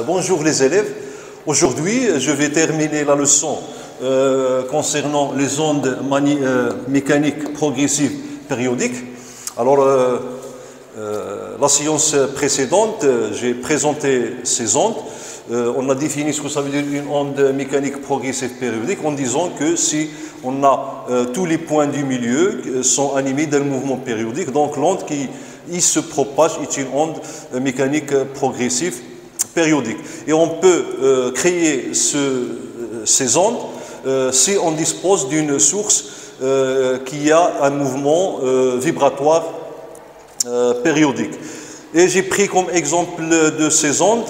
Bonjour les élèves. Aujourd'hui, je vais terminer la leçon concernant les ondes mécaniques progressives périodiques. Alors, la séance précédente, j'ai présenté ces ondes. On a défini ce que ça veut dire une onde mécanique progressive périodique en disant que si on a tous les points du milieu sont animés d'un mouvement périodique, donc l'onde qui se propage est une onde mécanique progressive périodique. Et on peut créer ces ondes si on dispose d'une source qui a un mouvement vibratoire périodique. Et j'ai pris comme exemple de ces ondes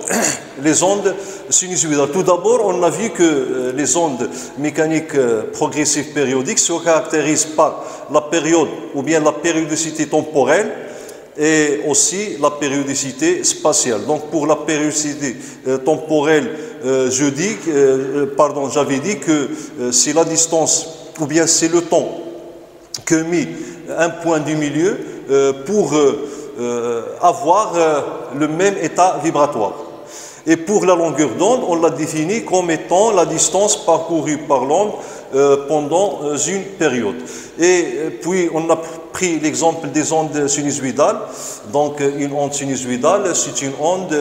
les ondes sinusoïdales. Tout d'abord, on a vu que les ondes mécaniques progressives périodiques se caractérisent par la période ou bien la périodicité temporelle et aussi la périodicité spatiale. Donc pour la périodicité temporelle, j'avais dit que c'est la distance ou bien c'est le temps que met un point du milieu pour avoir le même état vibratoire. Et pour la longueur d'onde, on l'a définie comme étant la distance parcourue par l'onde pendant une période. Et puis on a pris l'exemple des ondes sinusoïdales. Donc une onde sinusoïdale, c'est une onde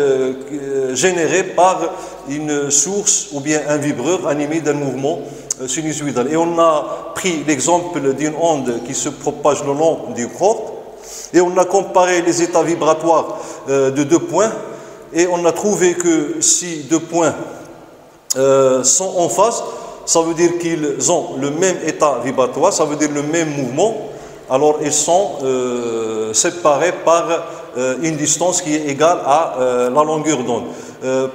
générée par une source ou bien un vibreur animé d'un mouvement sinusoïdal. Et on a pris l'exemple d'une onde qui se propage le long du corps. Et on a comparé les états vibratoires de deux points. Et on a trouvé que si deux points sont en phase, ça veut dire qu'ils ont le même état vibratoire, ça veut dire le même mouvement. Alors ils sont séparés par une distance qui est égale à la longueur d'onde.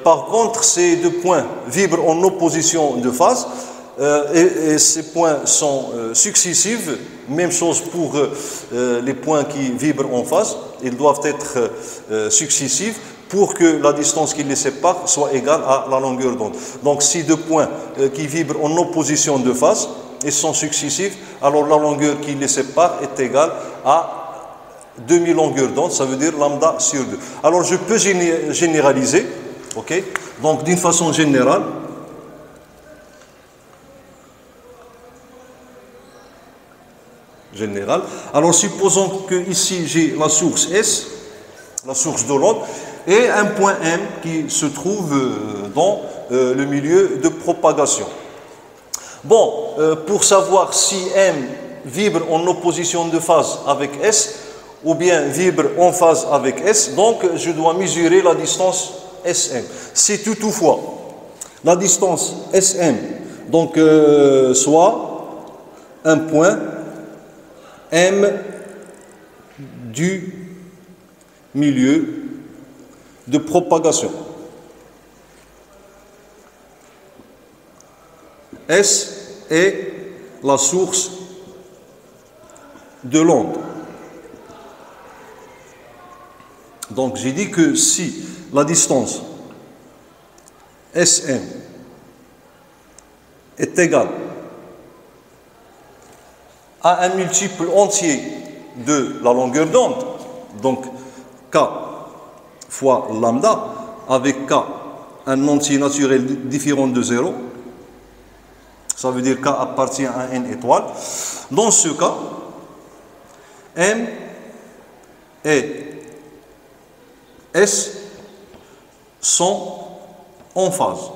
Par contre, ces deux points vibrent en opposition de phase et ces points sont successifs. Même chose pour les points qui vibrent en phase, ils doivent être successifs pour que la distance qui les sépare soit égale à la longueur d'onde. Donc si deux points qui vibrent en opposition de phase, ils sont successifs, alors la longueur qui les sépare est égale à demi-longueur d'onde, ça veut dire lambda sur 2. Alors je peux généraliser, ok? Donc d'une façon générale, alors supposons que ici j'ai la source S, la source de l'onde, et un point M qui se trouve dans le milieu de propagation. Bon, pour savoir si M vibre en opposition de phase avec S ou bien vibre en phase avec S, donc je dois mesurer la distance SM. Si toutefois la distance SM, donc soit un point M du milieu de propagation. S est la source de l'onde. Donc j'ai dit que si la distance SM est égale à un multiple entier de la longueur d'onde, donc K fois lambda, avec K un entier naturel différent de 0, ça veut dire K appartient à n étoile. Dans ce cas, M et S sont en phase.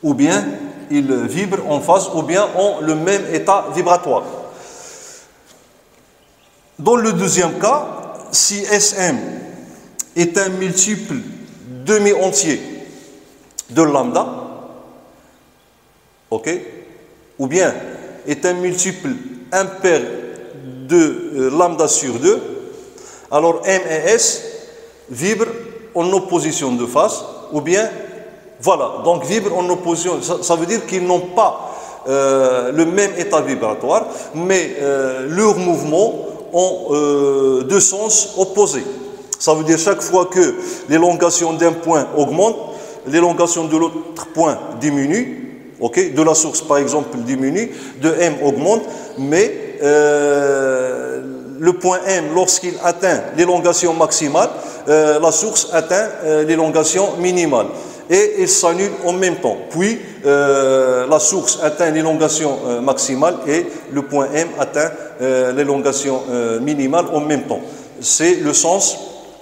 Ou bien ils vibrent en phase, ou bien ont le même état vibratoire. Dans le deuxième cas, si SM est un multiple demi-entier de lambda, ok, ou bien est un multiple impair de lambda sur 2, alors M et S vibrent en opposition de phase, ou bien, voilà, donc vibrent en opposition, ça veut dire qu'ils n'ont pas le même état vibratoire, mais leurs mouvements ont deux sens opposés. Ça veut dire chaque fois que l'élongation d'un point augmente, l'élongation de l'autre point diminue, okay, de la source par exemple diminue, de M augmente, mais le point M, lorsqu'il atteint l'élongation maximale, la source atteint l'élongation minimale. Et ils s'annulent en même temps. Puis, la source atteint l'élongation maximale et le point M atteint l'élongation minimale en même temps. C'est le sens,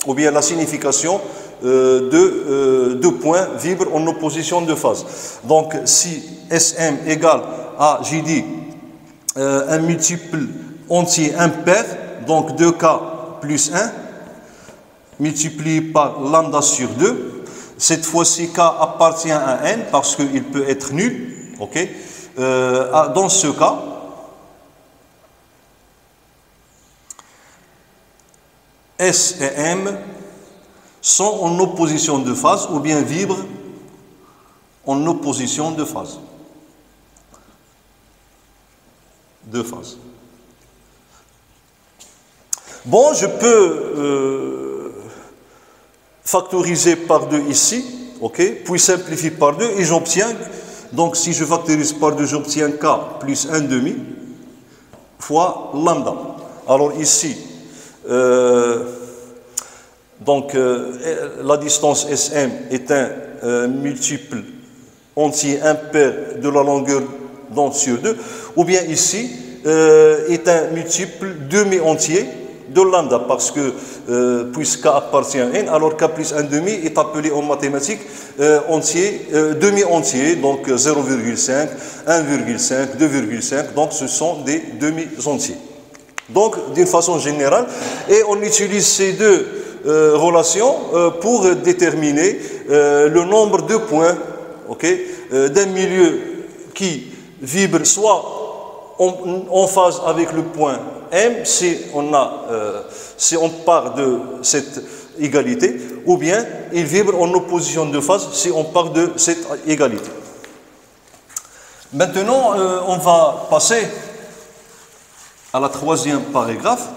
ou bien la signification de deux points vibrent en opposition de phase. Donc, si SM égale à, j'ai dit, un multiple entier impair, donc 2K plus 1, multiplié par lambda sur 2. Cette fois-ci, K appartient à N parce qu'il peut être nul. Okay. Dans ce cas, S et M sont en opposition de phase ou bien vibrent en opposition de phase. Bon, je peux factoriser par 2 ici, ok, puis simplifier par 2 et j'obtiens, donc si je factorise par 2, j'obtiens K plus 1 demi fois lambda. Alors ici, la distance SM est un multiple entier impair de la longueur d'onde sur 2, ou bien ici est un multiple demi-entier de lambda, parce que puisque K appartient à N, alors K plus 1 demi est appelé en mathématiques entier, demi-entier, donc 0,5, 1,5, 2,5, donc ce sont des demi-entiers. Donc, d'une façon générale, et on utilise ces deux relations pour déterminer le nombre de points, okay, d'un milieu qui vibre soit en phase avec le point M, si on part de cette égalité, ou bien il vibre en opposition de phase si on part de cette égalité. Maintenant, on va passer à la troisième paragraphe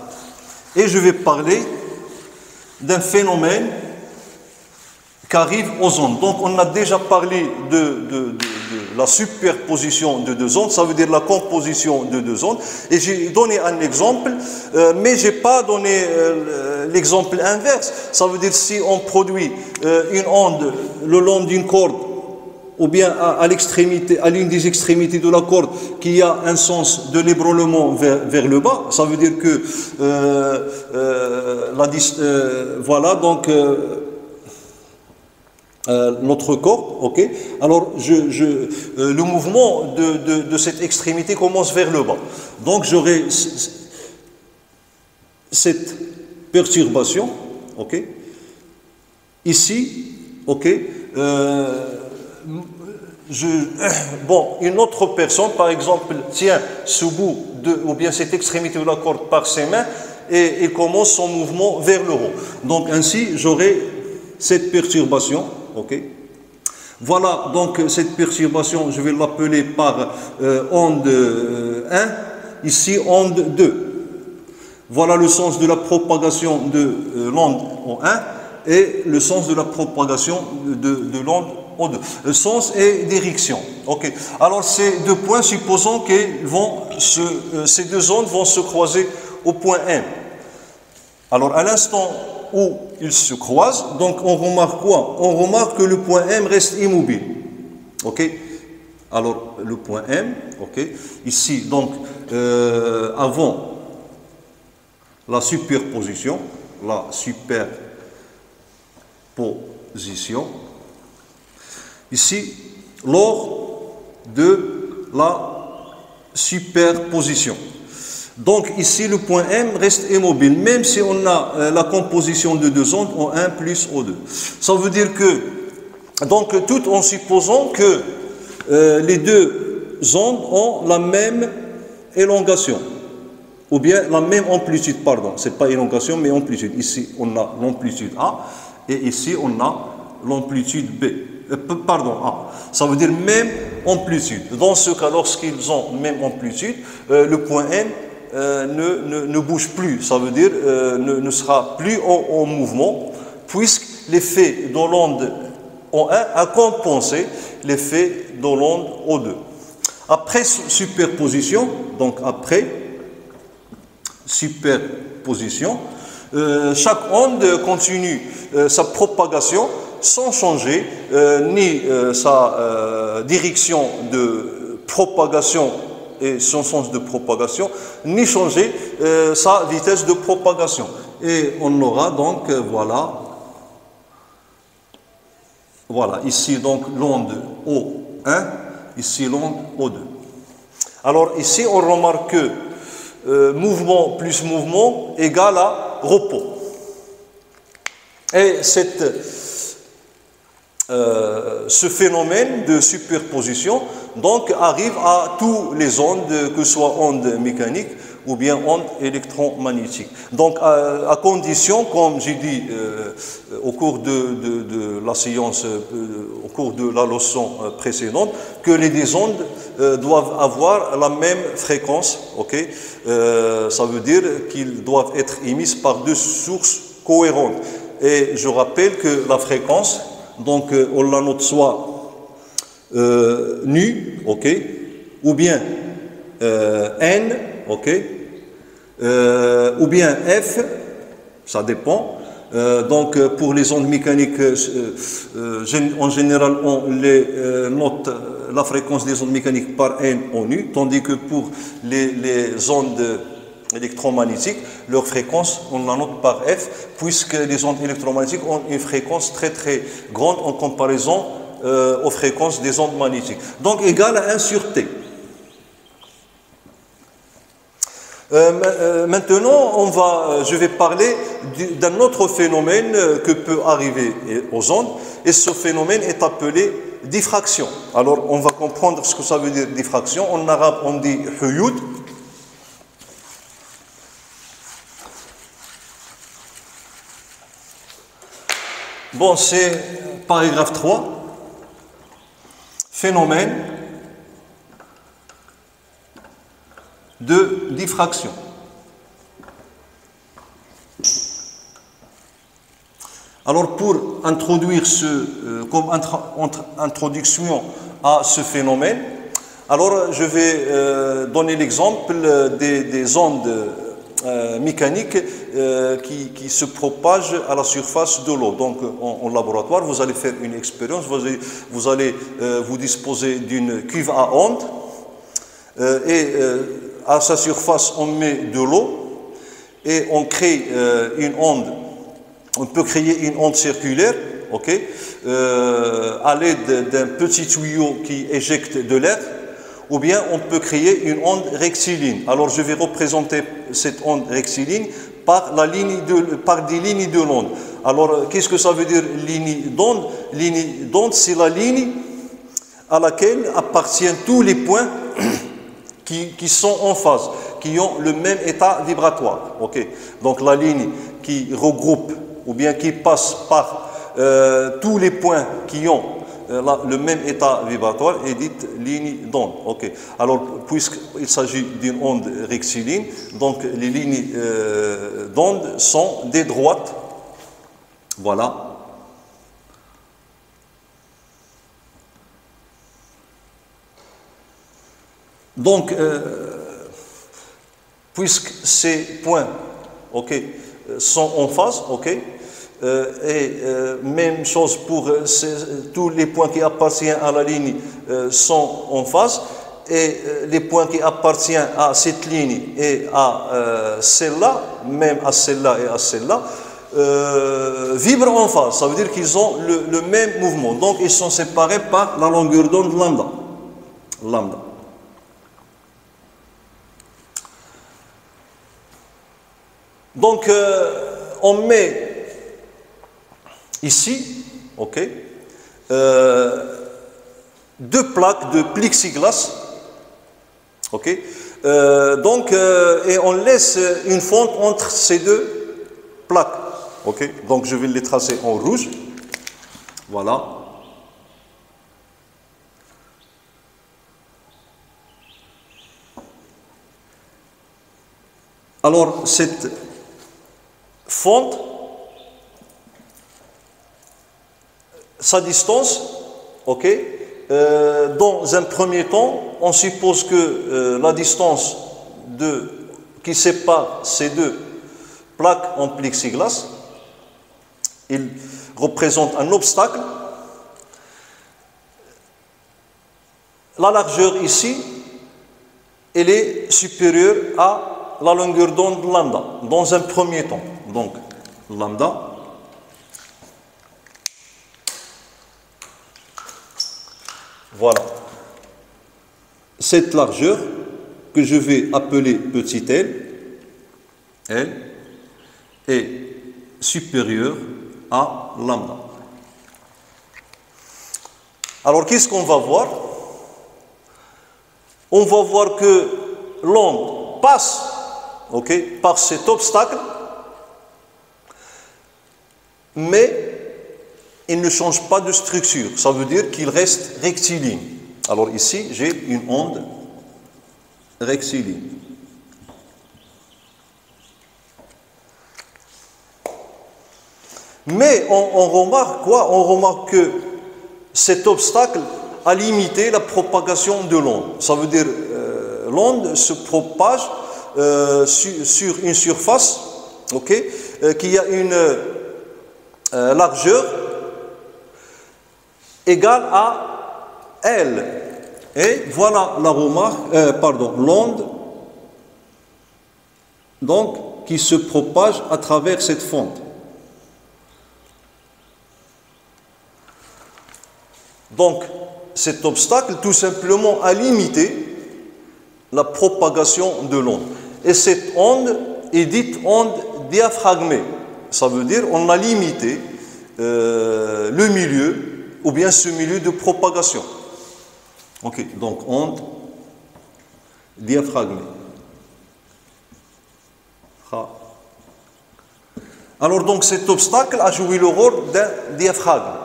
et je vais parler d'un phénomène qui arrive aux ondes. Donc on a déjà parlé de la superposition de deux ondes, ça veut dire la composition de deux ondes, et j'ai donné un exemple, mais je n'ai pas donné l'exemple inverse. Ça veut dire si on produit une onde le long d'une corde, ou bien à l'extrémité, à l'une des extrémités de la corde, qui a un sens de l'ébranlement vers le bas, ça veut dire que voilà, donc notre corps, ok. Alors le mouvement de cette extrémité commence vers le bas. Donc j'aurai cette perturbation, ok. Ici, ok. Bon, une autre personne, par exemple, tient ce bout ou bien cette extrémité de la corde par ses mains et il commence son mouvement vers le haut. Donc ainsi, j'aurai cette perturbation. Okay. Voilà, donc cette perturbation, je vais l'appeler par onde 1, ici onde 2. Voilà le sens de la propagation de l'onde en 1 et le sens de la propagation de l'onde en 2. Le sens et direction. Okay. Alors ces deux points, supposons que ces deux ondes vont se croiser au point M. Alors à l'instant où ils se croisent, donc on remarque quoi? On remarque que le point M reste immobile. Ok? Alors le point M, ok? Ici, donc avant la superposition, ici, lors de la superposition. Donc ici, le point M reste immobile, même si on a la composition de deux ondes en 1 plus O2. Ça veut dire que, donc tout en supposant que les deux ondes ont la même élongation, ou bien la même amplitude, pardon, c'est pas élongation, mais amplitude. Ici, on a l'amplitude A, et ici, on a l'amplitude B. Pardon, A. Ça veut dire même amplitude. Dans ce cas, lorsqu'ils ont même amplitude, le point M ne bouge plus, ça veut dire ne sera plus en mouvement, puisque l'effet de l'onde en 1 a compensé l'effet de l'onde O2. Après superposition, donc après superposition, chaque onde continue sa propagation sans changer ni sa direction de propagation et son sens de propagation, ni changer sa vitesse de propagation. Et on aura donc, voilà, ici donc l'onde O1, ici l'onde O2. Alors ici on remarque que mouvement plus mouvement égale à repos. Et ce phénomène de superposition donc arrive à tous les ondes, que ce soit ondes mécaniques ou bien ondes électromagnétiques. Donc à condition, comme j'ai dit au cours de la séance, au cours de la leçon précédente, que les deux ondes doivent avoir la même fréquence, ok? Ça veut dire qu'ils doivent être émises par deux sources cohérentes. Et je rappelle que la fréquence, donc on la note soit nu, ok, ou bien n, ok, ou bien f, ça dépend. Donc pour les ondes mécaniques, en général on les note la fréquence des ondes mécaniques par n en nu, tandis que pour les ondes électromagnétiques, leur fréquence, on la note par f, puisque les ondes électromagnétiques ont une fréquence très très grande en comparaison aux fréquences des ondes magnétiques. Donc égale à 1 sur t. Maintenant, je vais parler d'un autre phénomène que peut arriver aux ondes, et ce phénomène est appelé diffraction. Alors, on va comprendre ce que ça veut dire diffraction. En arabe, on dit huyud. Bon, c'est paragraphe 3. Phénomène de diffraction. Alors pour introduire comme introduction à ce phénomène, alors je vais donner l'exemple des ondes mécaniques qui se propagent à la surface de l'eau. Donc en laboratoire, vous allez faire une expérience, vous allez vous disposer d'une cuve à ondes et à sa surface, on met de l'eau et on crée une onde. On peut créer une onde circulaire, ok, à l'aide d'un petit tuyau qui éjecte de l'air, ou bien on peut créer une onde rectiligne. Alors je vais représenter cette onde rectiligne par des lignes de l'onde. Alors qu'est-ce que ça veut dire ligne d'onde? Ligne d'onde, c'est la ligne à laquelle appartiennent tous les points qui sont en phase, qui ont le même état vibratoire. Okay. Donc la ligne qui regroupe ou bien qui passe par tous les points qui ont le même état vibratoire est dite ligne d'onde. Okay. Alors puisqu'il s'agit d'une onde rectiligne, donc les lignes d'onde sont des droites. Voilà. Donc, puisque ces points, ok, sont en phase, ok, et même chose pour tous les points qui appartiennent à la ligne sont en phase, et les points qui appartiennent à cette ligne et à celle-là, même à celle-là et à celle-là, vibrent en phase. Ça veut dire qu'ils ont le même mouvement. Donc, ils sont séparés par la longueur d'onde lambda. Lambda. Donc, on met ici, ok, deux plaques de plexiglas, ok, et on laisse une fente entre ces deux plaques, ok. Donc, je vais les tracer en rouge, voilà. Alors, cette fente, sa distance, ok, dans un premier temps, on suppose que la distance qui sépare ces deux plaques en plexiglas. Il représente un obstacle. La largeur ici, elle est supérieure à la longueur d'onde lambda, dans un premier temps. Donc, lambda. Voilà. Cette largeur, que je vais appeler petit l, est supérieure à lambda. Alors, qu'est-ce qu'on va voir? On va voir que l'onde passe, par cet obstacle, mais il ne change pas de structure. Ça veut dire qu'il reste rectiligne. Alors ici, j'ai une onde rectiligne. Mais on remarque quoi? On remarque que cet obstacle a limité la propagation de l'onde. Ça veut dire l'onde se propage sur une surface qui a une largeur égale à L. Et voilà la remarque, l'onde donc qui se propage à travers cette fente. Donc, cet obstacle, tout simplement, a limité la propagation de l'onde. Et cette onde est dite onde diaphragmée. Ça veut dire qu'on a limité le milieu, ou bien ce milieu de propagation. Donc onde diaphragmée. Alors, donc, cet obstacle a joué le rôle d'un diaphragme.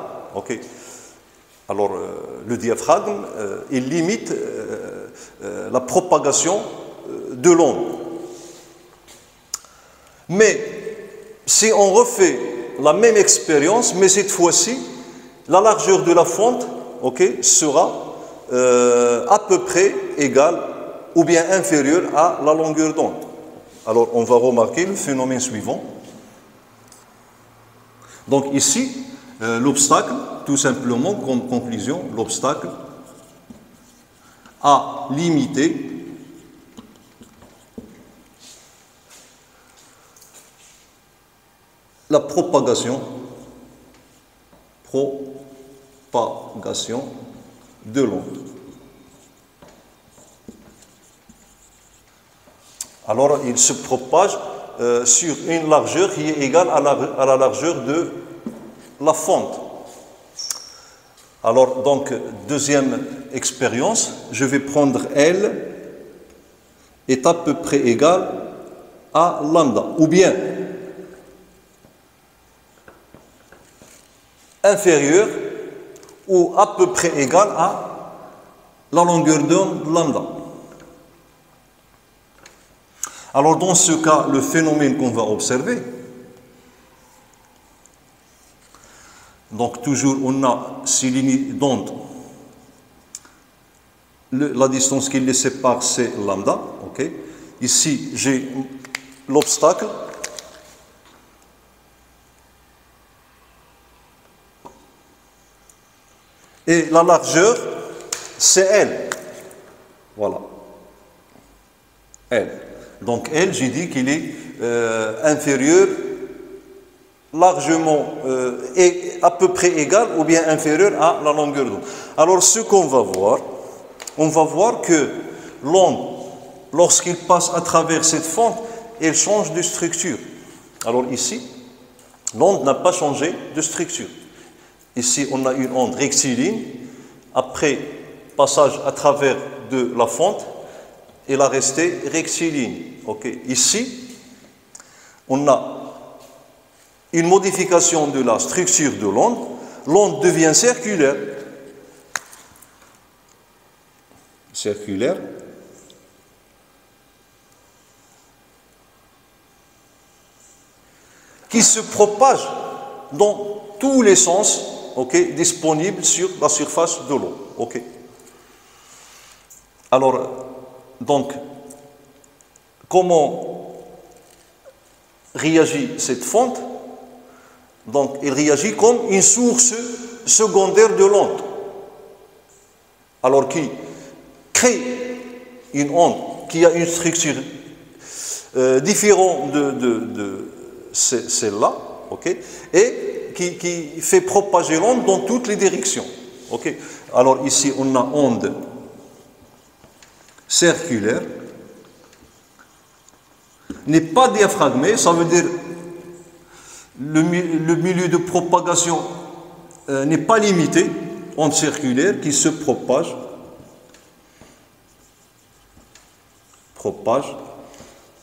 Alors, le diaphragme, il limite la propagation de l'onde. Mais, si on refait la même expérience, mais cette fois-ci, la largeur de la fente sera à peu près égale ou bien inférieure à la longueur d'onde. Alors, on va remarquer le phénomène suivant. Donc, ici, l'obstacle, tout simplement, comme conclusion, l'obstacle a limité la propagation de l'onde. Alors, il se propage sur une largeur qui est égale à la largeur de la fente. Alors, donc, deuxième expérience, je vais prendre L est à peu près égal à lambda, ou bien inférieur ou à peu près égal à la longueur d'onde lambda. Alors, dans ce cas, le phénomène qu'on va observer, donc toujours on a ces lignes d'onde, la distance qui les sépare c'est lambda. Ici j'ai l'obstacle, et la largeur c'est L. Voilà, L. Donc L, j'ai dit qu'il est inférieur, largement et à peu près égal ou bien inférieur à la longueur d'onde. Alors ce qu'on va voir, on va voir que l'onde, lorsqu'il passe à travers cette fente, elle change de structure. Alors ici, l'onde n'a pas changé de structure. Ici, on a une onde rectiligne. Après passage à travers de la fente, elle a resté rectiligne. Ici, on a une modification de la structure de l'onde. L'onde devient circulaire. Qui se propage dans tous les sens disponibles sur la surface de l'eau. Alors, donc, comment réagit cette fonte, donc elle réagit comme une source secondaire de l'onde, alors qui crée une onde qui a une structure différente de celle-là, okay, et qui fait propager l'onde dans toutes les directions. Okay. Alors ici on a onde circulaire, n'est pas diaphragmée, ça veut dire le milieu de propagation n'est pas limité, onde circulaire qui se propage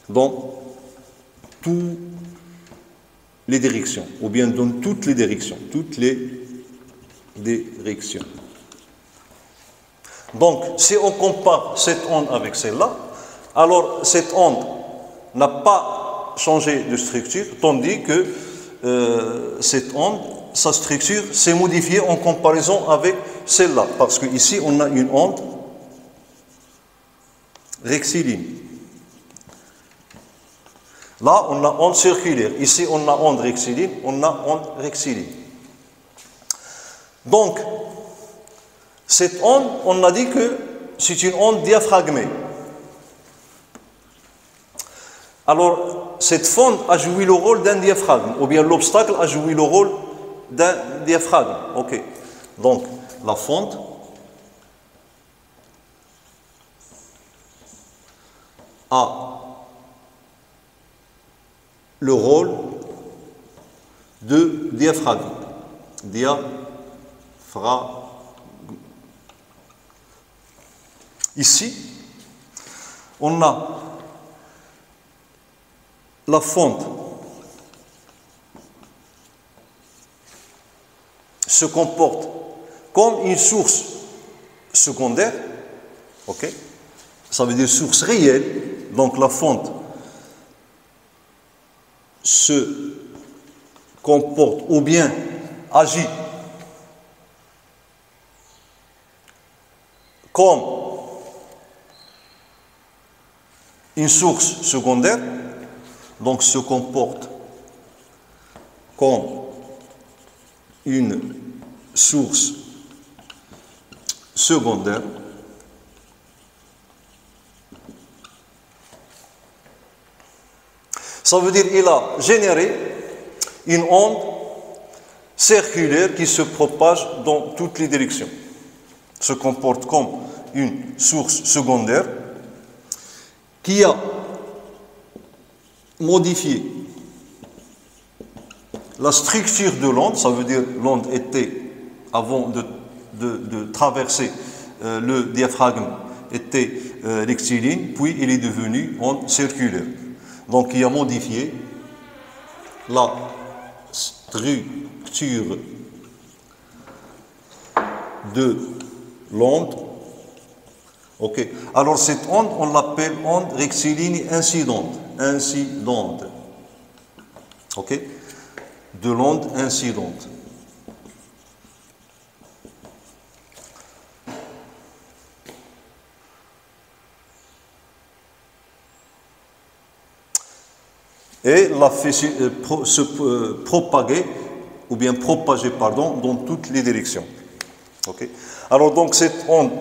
dans toutes les directions, ou bien dans toutes les directions, Donc, si on compare cette onde avec celle-là, alors cette onde n'a pas changé de structure, tandis que cette onde, sa structure s'est modifiée en comparaison avec celle-là, parce qu'ici on a une onde rectiligne. Là, on a onde circulaire. Ici, on a onde rectiligne, on a onde rectiligne. Donc, cette onde, on a dit que c'est une onde diaphragmée. Alors, cette fonte a joué le rôle d'un diaphragme, ou bien l'obstacle a joué le rôle d'un diaphragme. Ok. Donc, la fonte a le rôle de diaphragme. Ici, on a la fonte se comporte comme une source secondaire, ok? Ça veut dire source réelle, donc la fonte se comporte ou bien agit comme une source secondaire, donc se comporte comme une source secondaire. Ça veut dire qu'il a généré une onde circulaire qui se propage dans toutes les directions, se comporte comme une source secondaire qui a modifié la structure de l'onde, ça veut dire l'onde était, avant de traverser le diaphragme, était rectiligne, puis il est devenu onde circulaire. Donc il a modifié la structure de l'onde. Ok. Alors cette onde, on l'appelle onde rectiligne incidente. Ok. De l'onde incidente. Et l'a fait se propager, ou bien propager, pardon, dans toutes les directions. Okay. Alors donc cette onde,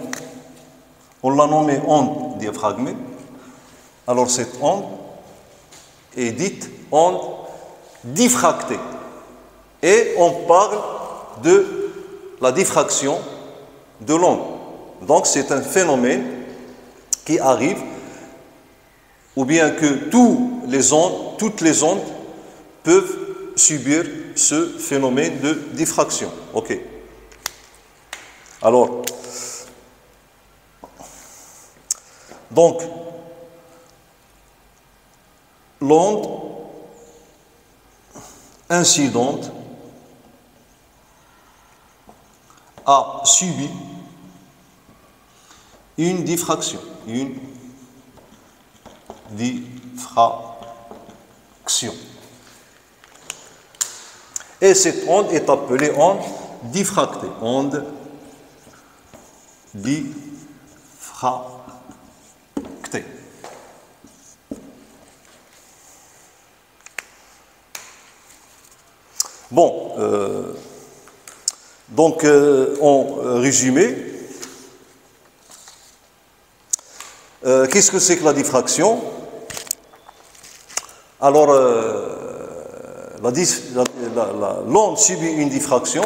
on l'a nommée onde diaphragmée. Alors cette onde est dite onde diffractée. Et on parle de la diffraction de l'onde. Donc c'est un phénomène qui arrive, ou bien que toutes les ondes peuvent subir ce phénomène de diffraction. Ok. Alors, donc, l'onde incidente a subi une diffraction. Et cette onde est appelée onde diffractée. Onde diffractée. Bon, donc en résumé, qu'est-ce que c'est que la diffraction? Alors, l'onde subit une diffraction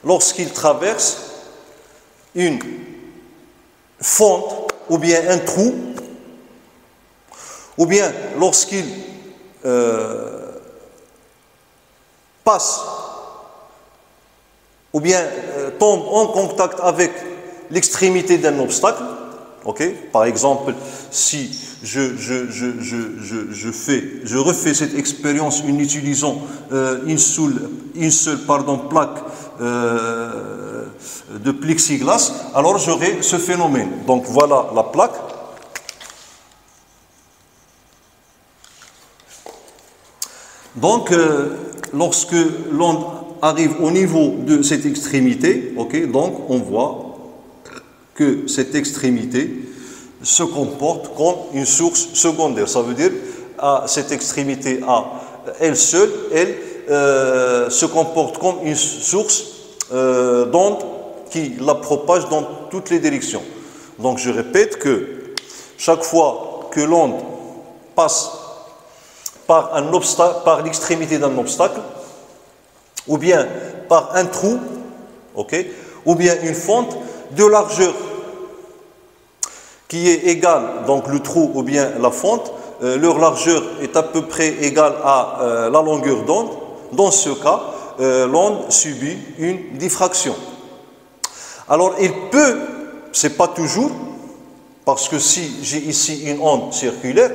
lorsqu'il traverse une fente ou bien un trou, ou bien lorsqu'il passe ou bien tombe en contact avec l'extrémité d'un obstacle. Ok, par exemple, si je refais cette expérience en utilisant une seule plaque de plexiglas, alors j'aurai ce phénomène. Donc voilà la plaque. Donc, lorsque l'onde arrive au niveau de cette extrémité, ok, donc on voit que cette extrémité se comporte comme une source secondaire. Ça veut dire, à cette extrémité elle seule, elle se comporte comme une source d'onde qui la propage dans toutes les directions. Donc je répète que chaque fois que l'onde passe par l'extrémité d'un obstacle, ou bien par un trou, okay, ou bien une fente de largeur qui est égale, donc le trou ou bien la fente, leur largeur est à peu près égale à la longueur d'onde. Dans ce cas, l'onde subit une diffraction. Alors il peut, c'est pas toujours, parce que si j'ai ici une onde circulaire,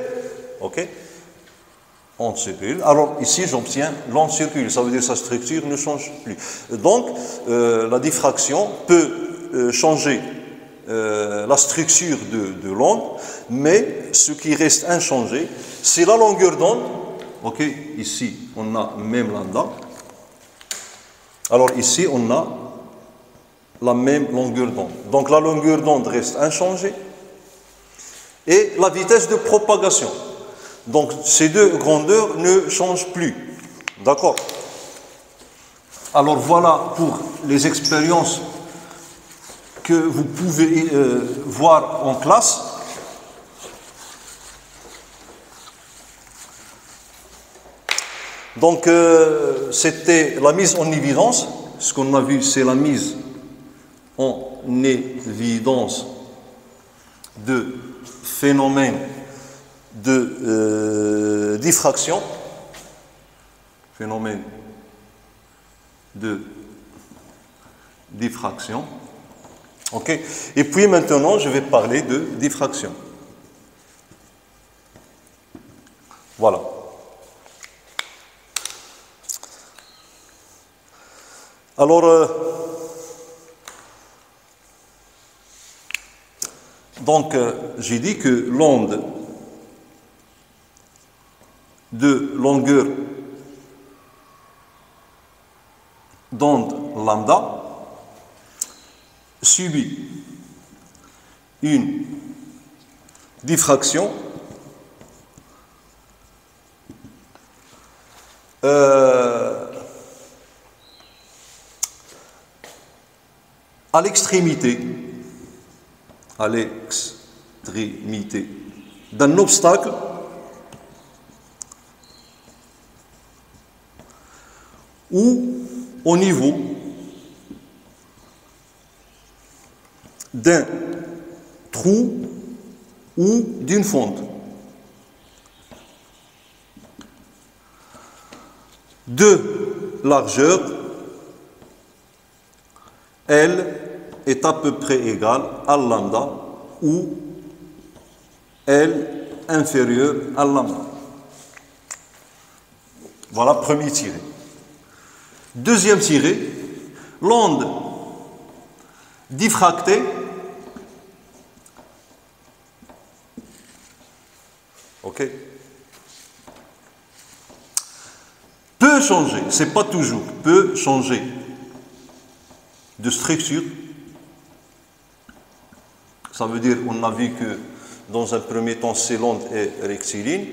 ok, onde circulaire, alors ici j'obtiens l'onde circulaire, ça veut dire que sa structure ne change plus. Donc la diffraction peut changer la structure de l'onde, mais ce qui reste inchangé, c'est la longueur d'onde. Ok, ici on a même lambda. Alors ici on a la même longueur d'onde. Donc la longueur d'onde reste inchangée et la vitesse de propagation. Donc ces deux grandeurs ne changent plus. D'accord? Alors voilà pour les expériences que vous pouvez voir en classe. Donc c'était la mise en évidence. Ce qu'on a vu, c'est la mise en évidence de phénomènes de diffraction. Phénomène de diffraction. Ok. Et puis maintenant, je vais parler de diffraction. Voilà. Alors, j'ai dit que l'onde de longueur d'onde lambda subit une diffraction à l'extrémité d'un obstacle ou au niveau d'un trou ou d'une fente. De largeur, L est à peu près égale à lambda ou L inférieur à lambda. Voilà, premier tiré. Deuxième tiré, l'onde diffractée peut changer, c'est pas toujours, peut changer de structure. Ça veut dire, on a vu que dans un premier temps, c'est l'onde est rectiligne.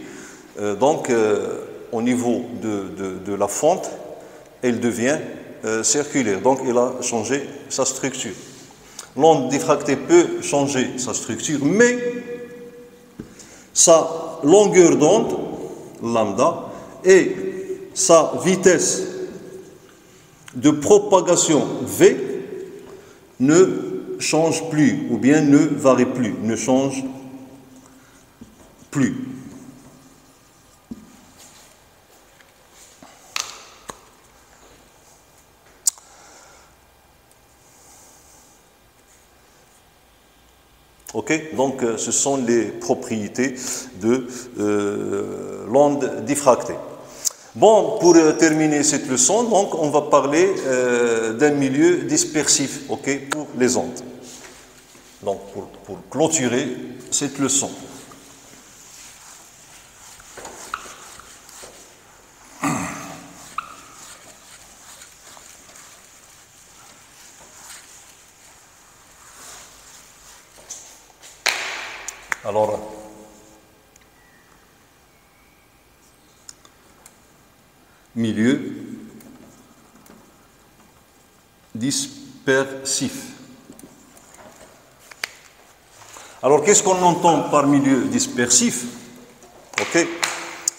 Au niveau de la fente, elle devient circulaire, donc elle a changé sa structure. L'onde diffractée peut changer sa structure, mais sa longueur d'onde, lambda, et sa vitesse de propagation v ne change plus, ou bien ne varie plus, ne change plus. Ok, donc ce sont les propriétés de l'onde diffractée. Bon, pour terminer cette leçon, donc on va parler d'un milieu dispersif, ok, pour les ondes. Donc pour clôturer cette leçon. Alors, milieu dispersif. Alors, qu'est-ce qu'on entend par milieu dispersif? Ok,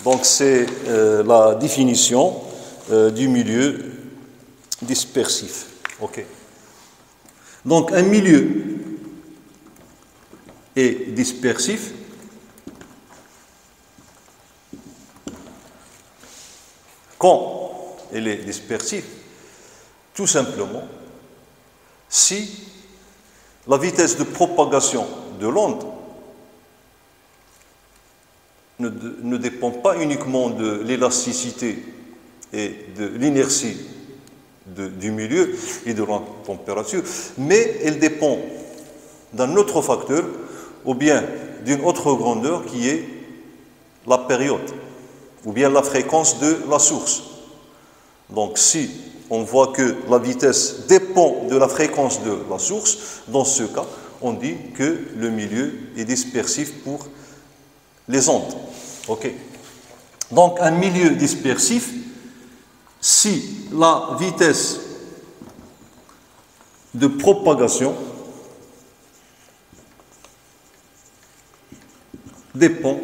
donc c'est la définition du milieu dispersif. Ok, donc un milieu est dispersif quand il est dispersif, tout simplement si la vitesse de propagation de l'onde ne dépend pas uniquement de l'élasticité et de l'inertie du milieu et de la température, mais elle dépend d'un autre facteur ou bien d'une autre grandeur qui est la période ou bien la fréquence de la source. Donc si on voit que la vitesse dépend de la fréquence de la source, dans ce cas, on dit que le milieu est dispersif pour les ondes. Ok. Donc un milieu dispersif, si la vitesse de propagation dépend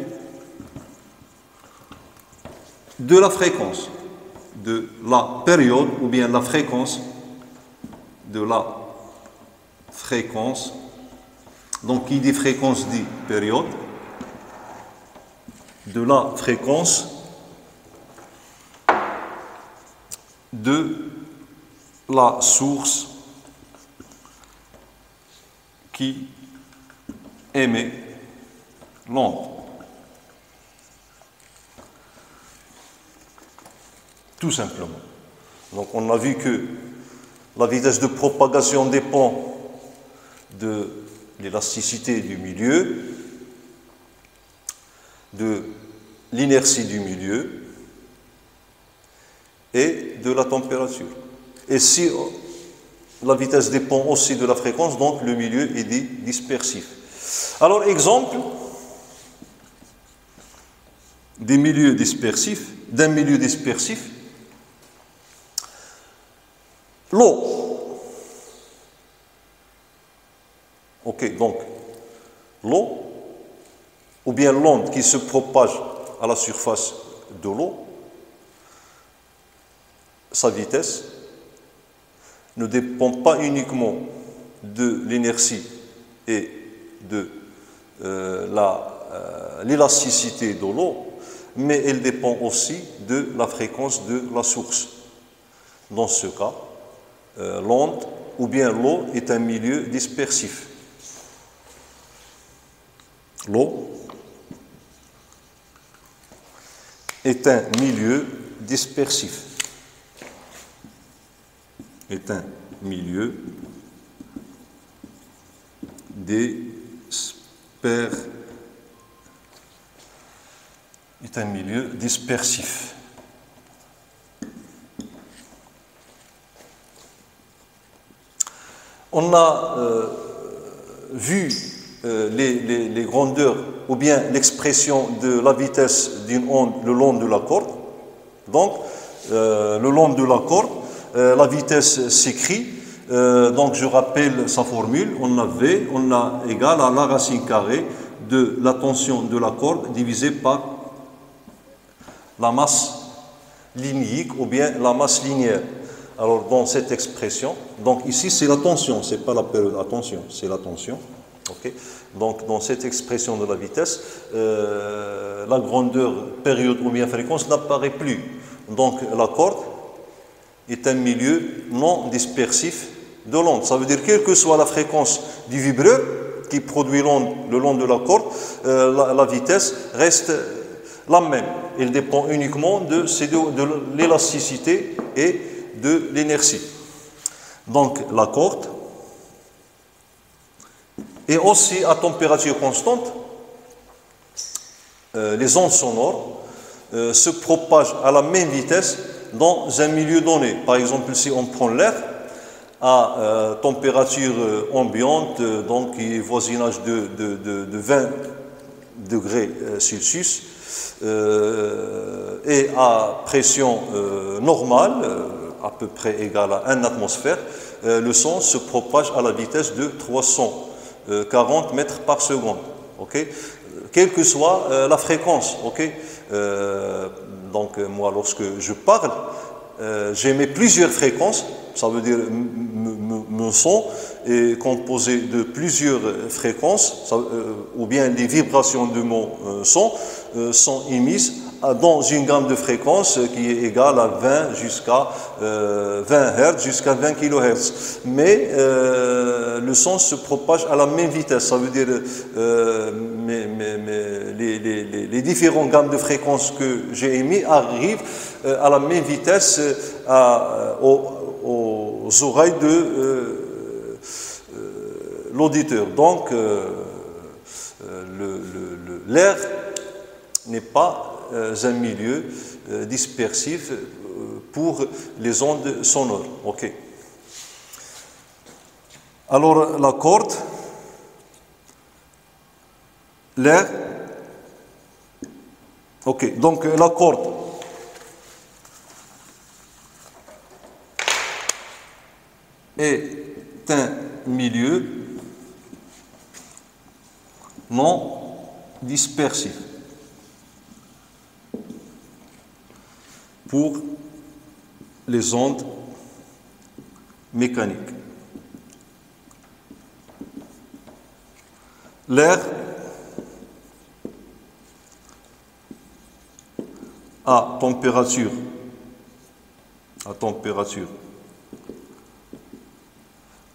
de la fréquence, de la période ou bien la fréquence de la fréquence. Donc qui dit fréquence dit période, de la fréquence de la source qui émet l'onde. Tout simplement. Donc on a vu que la vitesse de propagation dépend de l'élasticité du milieu, de l'inertie du milieu et de la température. Et si la vitesse dépend aussi de la fréquence, donc le milieu est dit dispersif. Alors, exemple des milieux dispersifs, d'un milieu dispersif, l'eau. Ok, donc l'eau, ou bien l'onde qui se propage à la surface de l'eau, sa vitesse ne dépend pas uniquement de l'inertie et de l'élasticité de l'eau, mais elle dépend aussi de la fréquence de la source. Dans ce cas, l'onde ou bien l'eau est un milieu dispersif. L'eau est un milieu dispersif. Est un milieu dispersif. On a vu les grandeurs ou bien l'expression de la vitesse d'une onde le long de la corde. Donc, le long de la corde, la vitesse s'écrit. Donc je rappelle sa formule, on a V, on a égal à la racine carrée de la tension de la corde divisée par la masse linéique ou bien la masse linéaire. Alors dans cette expression, donc ici c'est la tension, c'est pas la période, attention, c'est la tension. Okay. Donc dans cette expression de la vitesse, la grandeur, période ou bien fréquence n'apparaît plus. Donc la corde est un milieu non dispersif de l'onde. Ça veut dire quelle que soit la fréquence du vibreur qui produit l'onde le long de la corde, la vitesse reste la même. Elle dépend uniquement de l'élasticité et de l'inertie. Donc la corde est aussi à température constante. Les ondes sonores se propagent à la même vitesse dans un milieu donné. Par exemple, si on prend l'air à température ambiante, donc qui est voisinage de 20 degrés Celsius, et à pression normale, à peu près égale à 1 atmosphère, le son se propage à la vitesse de 340 mètres par seconde. Okay? Quelle que soit la fréquence. Okay? Donc moi, lorsque je parle, j'émets plusieurs fréquences. Ça veut dire mon son est composé de plusieurs fréquences, ou bien les vibrations de mon son sont émises dans une gamme de fréquences qui est égale à 20 jusqu'à 20 Hz jusqu'à 20 kHz. Mais le son se propage à la même vitesse. Ça veut dire les différentes gammes de fréquences que j'ai émises arrivent à la même vitesse aux oreilles de l'auditeur. Donc l'air n'est pas un milieu dispersif pour les ondes sonores. Okay. Alors la corde, l'air, ok, donc la corde est un milieu non dispersif pour les ondes mécaniques. L'air à température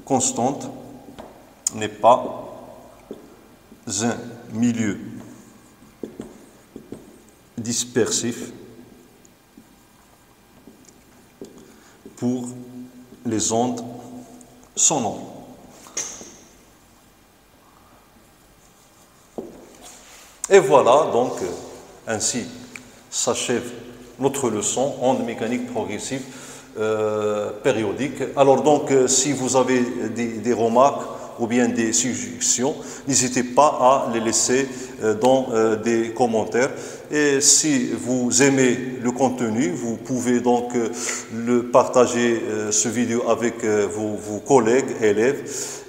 constante n'est pas un milieu dispersif pour les ondes sonores. Et voilà, donc, ainsi s'achève notre leçon ondes mécaniques progressives périodiques. Alors donc, si vous avez des remarques ou bien des suggestions, n'hésitez pas à les laisser dans des commentaires. Et si vous aimez le contenu, vous pouvez donc le partager, ce vidéo, avec vos collègues, élèves,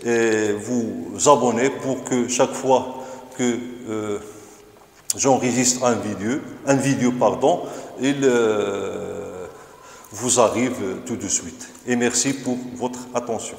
et vous abonner pour que chaque fois que j'enregistre une vidéo, il vous arrive tout de suite. Et merci pour votre attention.